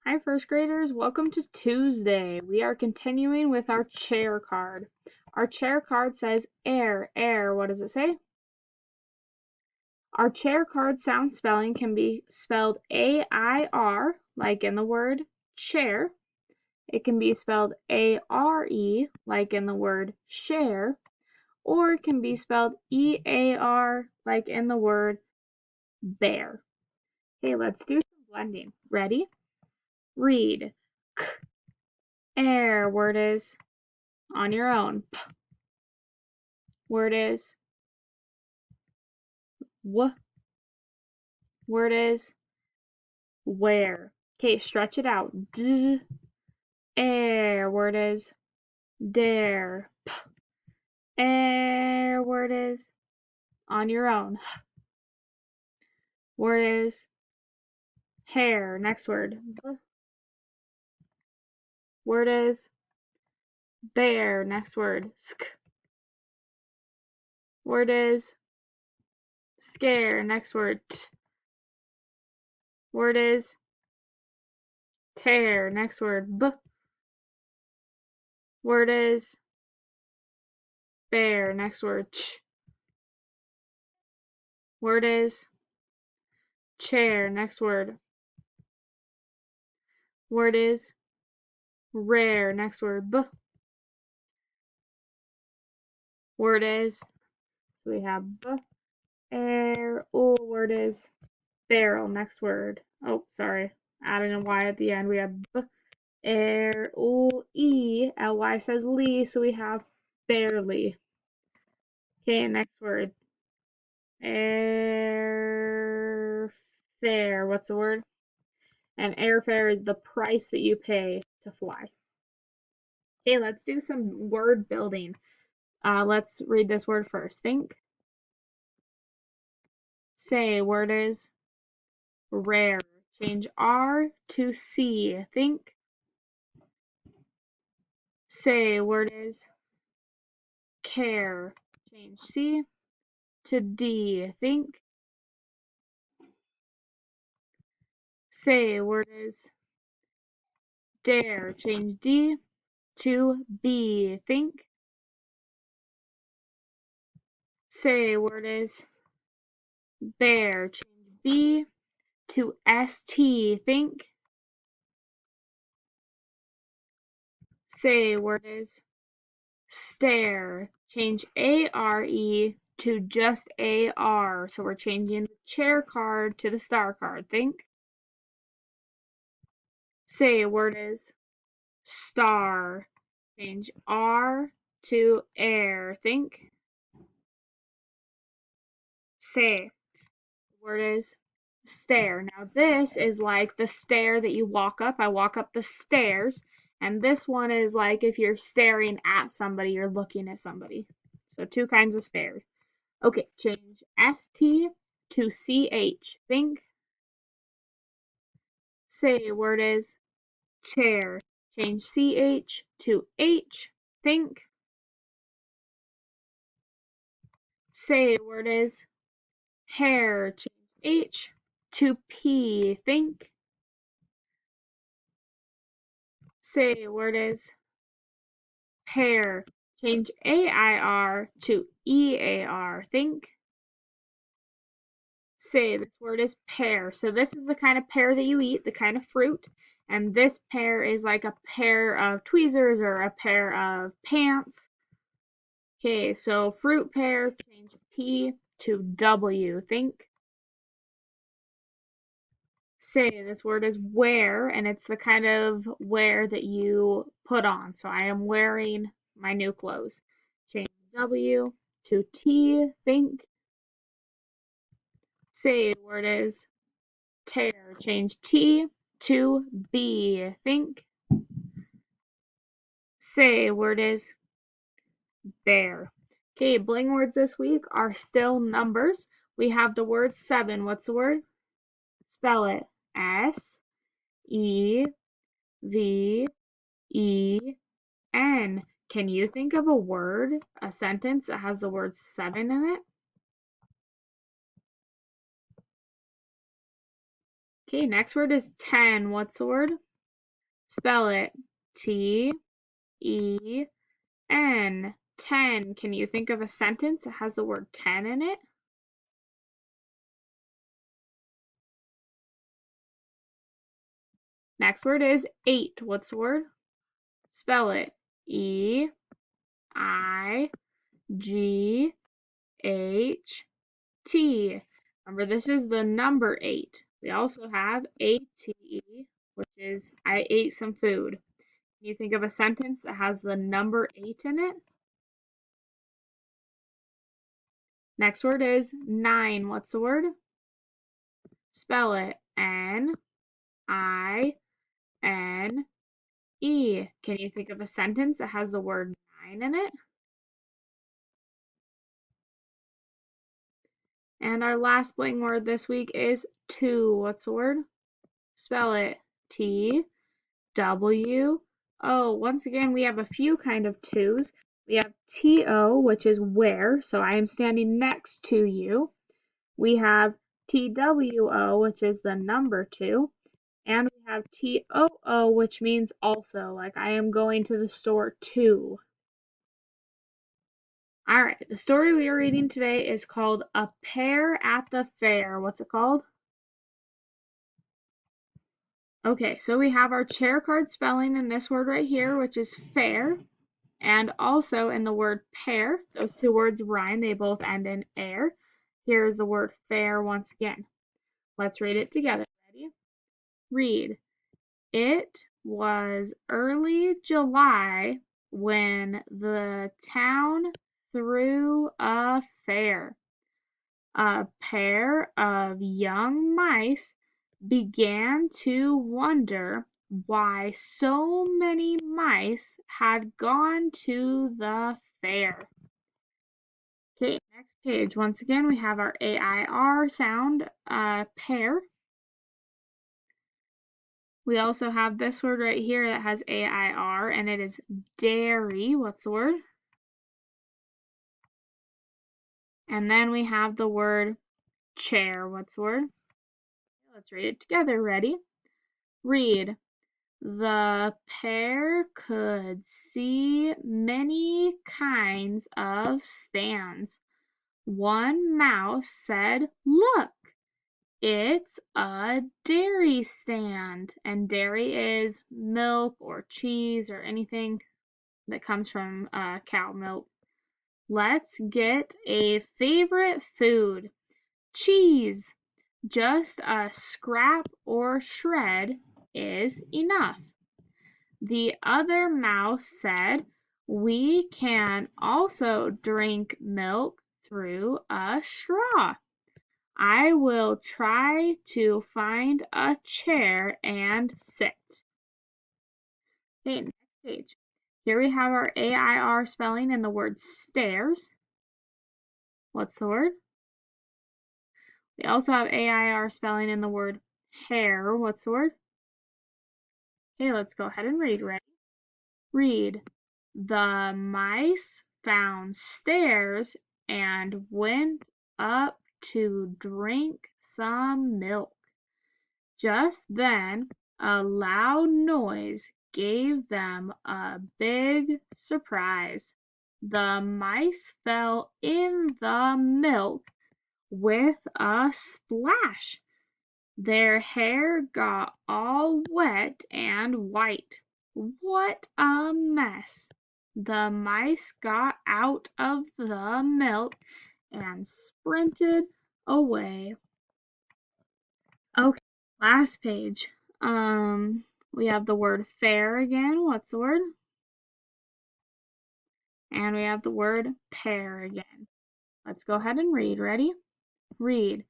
Hi, first graders. Welcome to Tuesday. We are continuing with our chair card. Our chair card says air, air. What does it say? Our chair card sound spelling can be spelled A-I-R, like in the word chair. It can be spelled A-R-E, like in the word share, or it can be spelled E-A-R, like in the word bear. Okay, let's do some blending. Ready? Read. K, air. Word is on your own. P, word is w, word is where. Okay, stretch it out. D, air. Word is dare. P, air. Word is on your own. Word is hair. Next word. B, word is bear. Next word. Sk, word is scare. Next word. T, word is tear. Next word. B, word is bear. Next word. Ch, word is chair. Next word. Word is rare. Next word. B, word is, so we have b, air. O, word is barrel. Next word. Oh, sorry. Adding a y at the end. We have b, air. O, e. Ly says lee, so we have barely. Okay, next word. Airfare. What's the word? And airfare is the price that you pay to fly. Okay, let's do some word building. Let's read this word first. Think. Say. Word is rare. Change R to C. Think. Say. Word is care. Change C to D. Think. Say. Word is dare. Change D to B. Think. Say. Word is bear. Change B to ST. Think. Say. Word is stare. Change ARE to just AR. So we're changing the chair card to the star card. Think. Say. Word is star. Change R to air. Think. Say. Word is stair. Now this is like the stair that you walk up. I walk up the stairs. And this one is like if you're staring at somebody, you're looking at somebody. So two kinds of stairs. Okay, change ST to CH. Think. Say. Word is chair. Change CH to H. Think. Say. Word is hair. Change H to P. Think. Say. Word is pear. Change AIR to EAR. Think. Say. This word is pear. So this is the kind of pear that you eat, the kind of fruit. And this pear is like a pair of tweezers or a pair of pants. Okay, so fruit pear, change P to W. Think. Say. This word is wear, and it's the kind of wear that you put on. So I am wearing my new clothes. Change W to T. Think. Say. Word is tear. Change T to B. Think. Say. Word is bear. Okay, bling words this week are still numbers. We have the word 7. What's the word? Spell it. S-E-V-E-N. Can you think of a word, a sentence that has the word 7 in it? Okay, next word is 10. What's the word? Spell it. T-E-N. 10. Can you think of a sentence that has the word 10 in it? Next word is 8. What's the word? Spell it. E-I-G-H-T. Remember, this is the number 8. We also have A-T-E, which is I ate some food. Can you think of a sentence that has the number 8 in it? Next word is 9. What's the word? Spell it. N-I-N-E. Can you think of a sentence that has the word 9 in it? And our last bling word this week is 2. What's the word? Spell it. T-W-O. Once again, we have a few kind of 2s. We have T-O, which is where, so I am standing next to you. We have T-W-O, which is the number 2. And we have T-O-O, which means also, like I am going to the store too. Alright, the story we are reading today is called A Pear at the Fair. What's it called? Okay, so we have our chair card spelling in this word right here, which is fair, and also in the word pear. Those two words rhyme, they both end in air. Here is the word fair once again. Let's read it together. Ready? Read. It was early July when the town threw a fair. A pair of young mice began to wonder why so many mice had gone to the fair. Okay, next page. Once again, we have our AIR sound, pear. We also have this word right here that has AIR, and it is dairy. What's the word? And then we have the word chair. What's the word? Let's read it together. Ready? Read. The pair could see many kinds of stands. One mouse said, "Look, it's a dairy stand." And dairy is milk or cheese or anything that comes from cow milk. Let's get a favorite food. Cheese. Just a scrap or shred is enough. The other mouse said, "We can also drink milk through a straw. I will try to find a chair and sit." Okay, next page. Here we have our AIR spelling in the word stairs. What's the word? We also have AIR spelling in the word hair. What's the word? Okay, let's go ahead and read. Ready? Read. The mice found stairs and went up to drink some milk. Just then, a loud noise gave them a big surprise. The mice fell in the milk with a splash. Their hair got all wet and white. What a mess! The mice got out of the milk and sprinted away. Okay, last page. We have the word fair again. What's the word? And we have the word pear again. Let's go ahead and read. Ready? Read.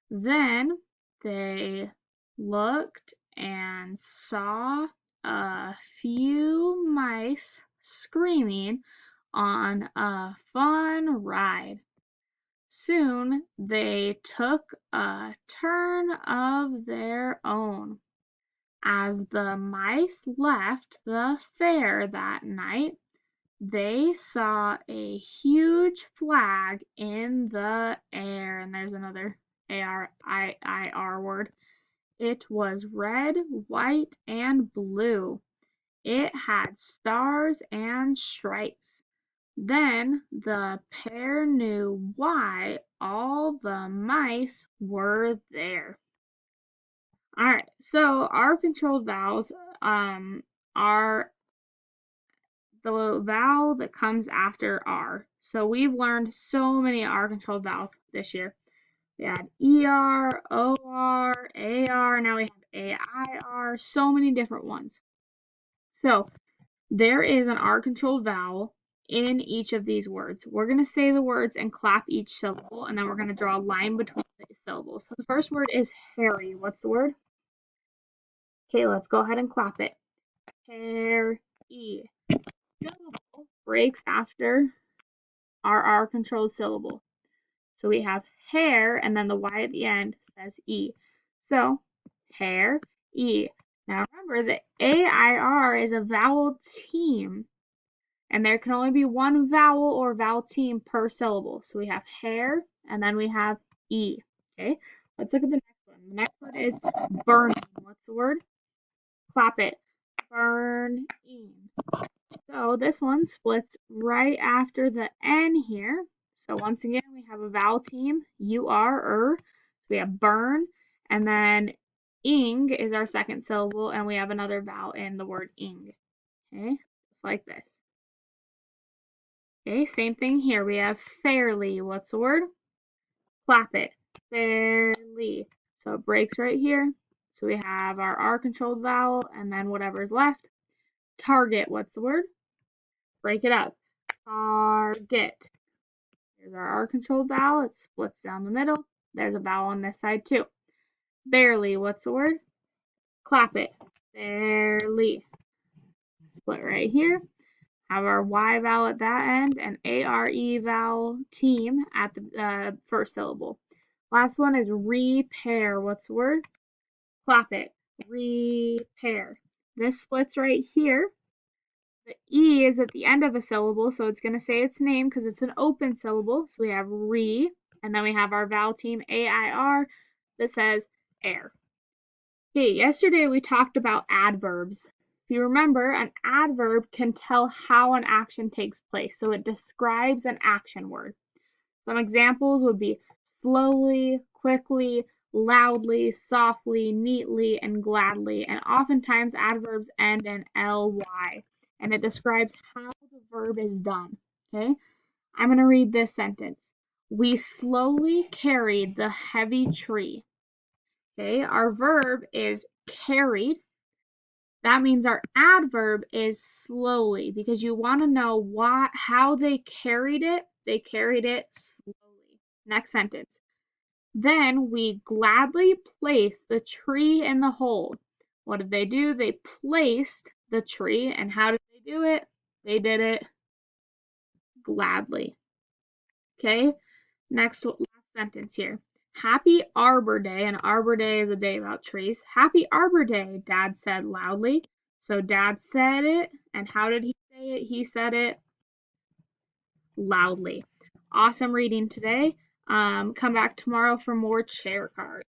Then they looked and saw a few mice screaming on a fun ride. Soon they took a turn of their own. As the mice left the fair that night, they saw a huge flag in the air. And there's another AIR word. It was red, white, and blue. it had stars and stripes. Then the pair knew why all the mice were there. All right, so our controlled vowels are the vowel that comes after R. So we've learned so many R controlled vowels this year. We had ER, OR, AR, now we have AIR, so many different ones. So there is an R controlled vowel in each of these words. We're going to say the words and clap each syllable, and then we're going to draw a line between the syllables. So the first word is hairy. What's the word? Okay, let's go ahead and clap it. Hairy. Syllable breaks after our R controlled syllable. So we have hair, and then the Y at the end says E. So hair, E. Now remember that AIR is a vowel team, and there can only be one vowel or vowel team per syllable. So we have hair, and then we have E. Okay, let's look at the next one. The next word is burning. What's the word? Clap it. Burning. So this one splits right after the N here. So once again, we have a vowel team, U-R, So we have burn, and then ing is our second syllable, and we have another vowel in the word ing. Okay, just like this. Okay, same thing here. We have fairly. What's the word? Clap it. Fairly. So it breaks right here. So we have our R controlled vowel, and then whatever's left. Target. What's the word? Break it up. Target. There's our R controlled vowel. It splits down the middle. There's a vowel on this side too. Barely. What's the word? Clap it. Barely. Split right here. Have our Y vowel at that end and ARE vowel team at the first syllable. Last one is repair. What's the word? Clap it. Repair. This splits right here. The E is at the end of a syllable, so it's going to say its name because it's an open syllable. So we have re, and then we have our vowel team AIR that says air. Okay, yesterday we talked about adverbs. If you remember, an adverb can tell how an action takes place, so it describes an action word. Some examples would be slowly, quickly, loudly, softly, neatly, and gladly, and oftentimes adverbs end in ly, and it describes how the verb is done. Okay, I'm going to read this sentence. We slowly carried the heavy tree. Okay, our verb is carried. That means our adverb is slowly because you want to know how they carried it. They carried it slowly. Next sentence. Then we gladly placed the tree in the hole. What did they do? They placed the tree, and how did they do it? They did it gladly. Okay, next last sentence here. Happy Arbor Day, and Arbor Day is a day about trees. Happy Arbor Day, Dad said loudly. So Dad said it, and how did he say it? He said it loudly. Awesome reading today. Come back tomorrow for more chair cards.